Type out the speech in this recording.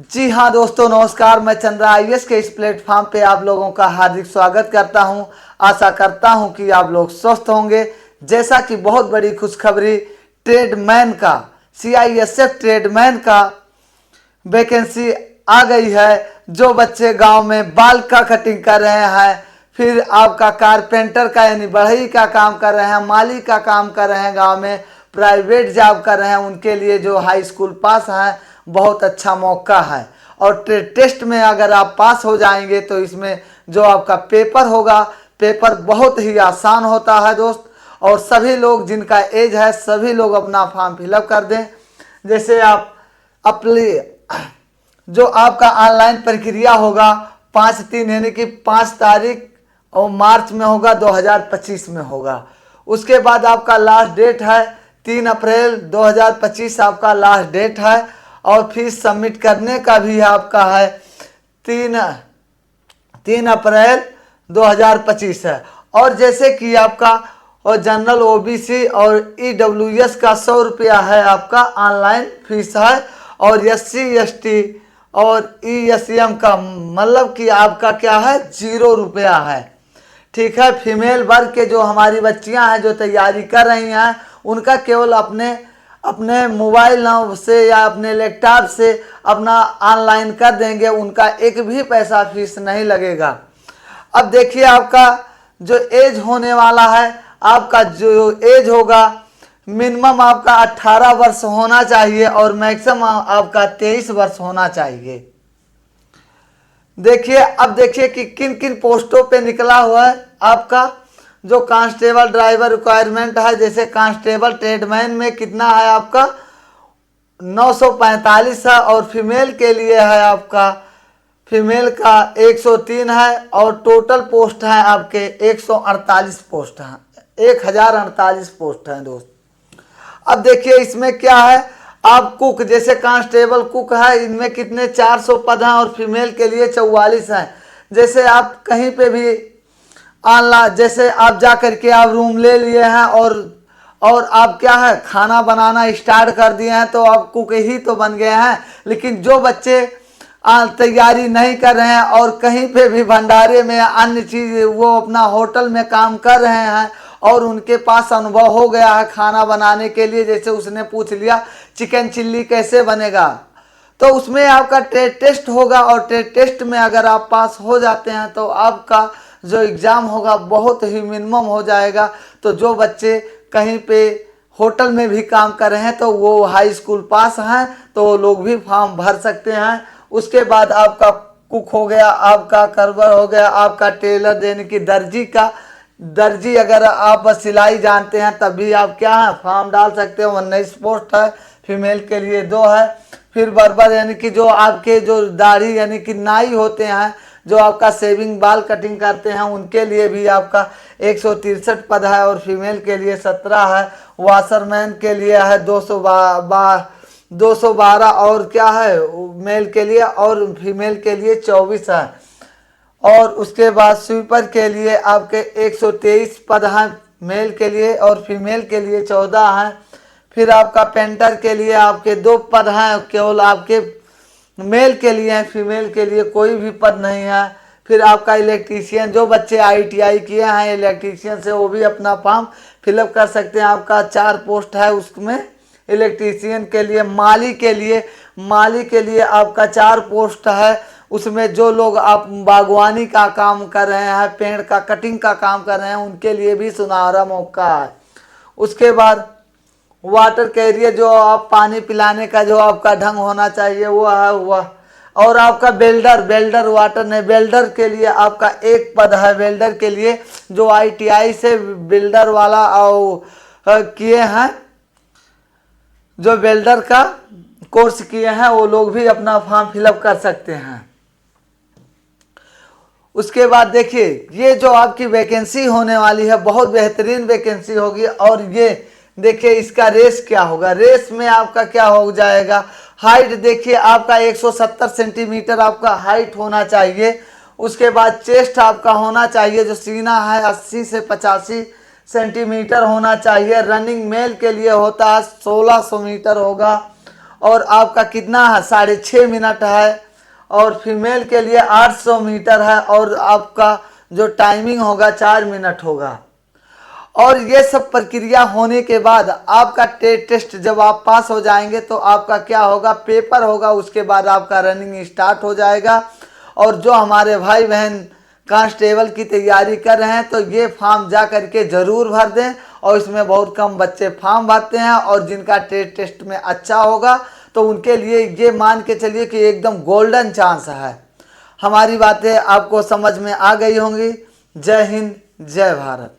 जी हाँ दोस्तों, नमस्कार। मैं चंद्रा आईएएस के इस प्लेटफॉर्म पे आप लोगों का हार्दिक स्वागत करता हूं। आशा करता हूं कि आप लोग स्वस्थ होंगे। जैसा कि बहुत बड़ी खुशखबरी ट्रेडमैन का CISF ट्रेडमैन का वैकेंसी आ गई है। जो बच्चे गांव में बाल का कटिंग कर रहे हैं, फिर आपका कारपेंटर का यानी बढ़ई का काम कर रहे हैं, माली का काम कर रहे हैं, गांव में प्राइवेट जॉब कर रहे हैं, उनके लिए जो हाई स्कूल पास हैं बहुत अच्छा मौका है। और टेस्ट में अगर आप पास हो जाएंगे तो इसमें जो आपका पेपर होगा, पेपर बहुत ही आसान होता है दोस्त। और सभी लोग जिनका एज है सभी लोग अपना फॉर्म फिलअप कर दें। जैसे आप अपने जो आपका ऑनलाइन प्रक्रिया होगा 5/3 यानी कि 5 तारीख और मार्च में होगा, 2025 में होगा। उसके बाद आपका लास्ट डेट है 3 अप्रैल 2025 आपका लास्ट डेट है। और फीस सबमिट करने का भी आपका है 3 अप्रैल 2025 है। और जैसे कि आपका और जनरल OBC और EWS का 100 रुपया है आपका ऑनलाइन फीस है। और SC ST और ESM का मतलब कि आपका क्या है 0 रुपया है। ठीक है। फीमेल वर्ग के जो हमारी बच्चियां हैं जो तैयारी कर रही हैं, उनका केवल अपने मोबाइल से या अपने लैपटॉप से अपना ऑनलाइन कर देंगे, उनका एक भी पैसा फीस नहीं लगेगा। अब देखिए आपका जो एज होने वाला है, आपका जो एज होगा मिनिमम आपका 18 वर्ष होना चाहिए और मैक्सिमम आपका 23 वर्ष होना चाहिए। देखिए अब देखिए कि किन किन पोस्टों पे निकला हुआ है आपका जो कांस्टेबल ड्राइवर रिक्वायरमेंट है। जैसे कांस्टेबल ट्रेडमैन में कितना है आपका 945 है। और फीमेल के लिए है आपका फीमेल का 103 है। और टोटल पोस्ट है आपके 148 पोस्ट हैं, 1048 पोस्ट हैं दोस्त। अब देखिए इसमें क्या है, आप कुक जैसे कांस्टेबल कुक है, इनमें कितने 400 पद हैं और फीमेल के लिए 44 हैं। जैसे आप कहीं पे भी ऑनलाइन जैसे आप जा करके आप रूम ले लिए हैं और आप क्या है खाना बनाना स्टार्ट कर दिए हैं तो आप कुक ही तो बन गए हैं। लेकिन जो बच्चे तैयारी नहीं कर रहे हैं और कहीं पे भी भंडारे में अन्य चीज वो अपना होटल में काम कर रहे हैं और उनके पास अनुभव हो गया है खाना बनाने के लिए, जैसे उसने पूछ लिया चिकन चिल्ली कैसे बनेगा, तो उसमें आपका टेस्ट होगा। और टेस्ट में अगर आप पास हो जाते हैं तो आपका जो एग्ज़ाम होगा बहुत ही मिनिमम हो जाएगा। तो जो बच्चे कहीं पे होटल में भी काम कर रहे हैं तो वो हाई स्कूल पास हैं तो वो लोग भी फॉर्म भर सकते हैं। उसके बाद आपका कुक हो गया, आपका करवर हो गया, आपका टेलर यानी कि दर्जी अगर आप सिलाई जानते हैं तभी आप क्या है फॉर्म डाल सकते हो। 19 पोस्ट है, फीमेल के लिए 2 है। फिर बर्बर यानी कि जो आपके जो दाढ़ी यानी कि नाई होते हैं, जो आपका शेविंग बाल कटिंग करते हैं, उनके लिए भी आपका 163 पद है और फीमेल के लिए 17 है। वाशरमैन के लिए है 212 और क्या है मेल के लिए, और फीमेल के लिए 24 है। और उसके बाद स्वीपर के लिए आपके 123 पद हैं मेल के लिए और फीमेल के लिए 14 हैं। फिर आपका पेंटर के लिए आपके 2 पद हैं, केवल आपके मेल के लिए हैं, फीमेल के लिए कोई भी पद नहीं है। फिर आपका इलेक्ट्रीशियन, जो बच्चे ITI किए हैं इलेक्ट्रीशियन से, वो भी अपना फॉर्म फिलअप कर सकते हैं। आपका 4 पोस्ट है उसमें इलेक्ट्रीशियन के लिए। माली के लिए आपका 4 पोस्ट है। उसमें जो लोग आप बागवानी का काम कर रहे हैं, पेड़ का कटिंग का काम कर रहे हैं, उनके लिए भी सुनहरा मौका है। उसके बाद वाटर कैरियर, जो आप पानी पिलाने का जो आपका ढंग होना चाहिए वो है वह। और आपका बेल्डर वाटर नहीं, बेल्डर के लिए आपका 1 पद है। बेल्डर के लिए जो ITI से बिल्डर वाला किए हैं, जो वेल्डर का कोर्स किए हैं, वो लोग भी अपना फॉर्म फिलअप कर सकते हैं। उसके बाद देखिए ये जो आपकी वैकेंसी होने वाली है बहुत बेहतरीन वैकेंसी होगी। और ये देखिए इसका रेस क्या होगा, रेस में आपका क्या हो जाएगा। हाइट देखिए आपका 170 सेंटीमीटर आपका हाइट होना चाहिए। उसके बाद चेस्ट आपका होना चाहिए, जो सीना है 80 से 85 सेंटीमीटर होना चाहिए। रनिंग मेल के लिए होता है 1600 मीटर होगा। और आपका कितना है 6.5 मिनट है। और फीमेल के लिए 800 मीटर है और आपका जो टाइमिंग होगा 4 मिनट होगा। और ये सब प्रक्रिया होने के बाद आपका टेस्ट जब आप पास हो जाएंगे तो आपका क्या होगा, पेपर होगा, उसके बाद आपका रनिंग स्टार्ट हो जाएगा। और जो हमारे भाई बहन कांस्टेबल की तैयारी कर रहे हैं तो ये फॉर्म जा करके ज़रूर भर दें। और इसमें बहुत कम बच्चे फॉर्म भरते हैं और जिनका टेस्ट में अच्छा होगा तो उनके लिए ये मान के चलिए कि एकदम गोल्डन चांस है। हमारी बातें आपको समझ में आ गई होंगी। जय हिंद, जय भारत।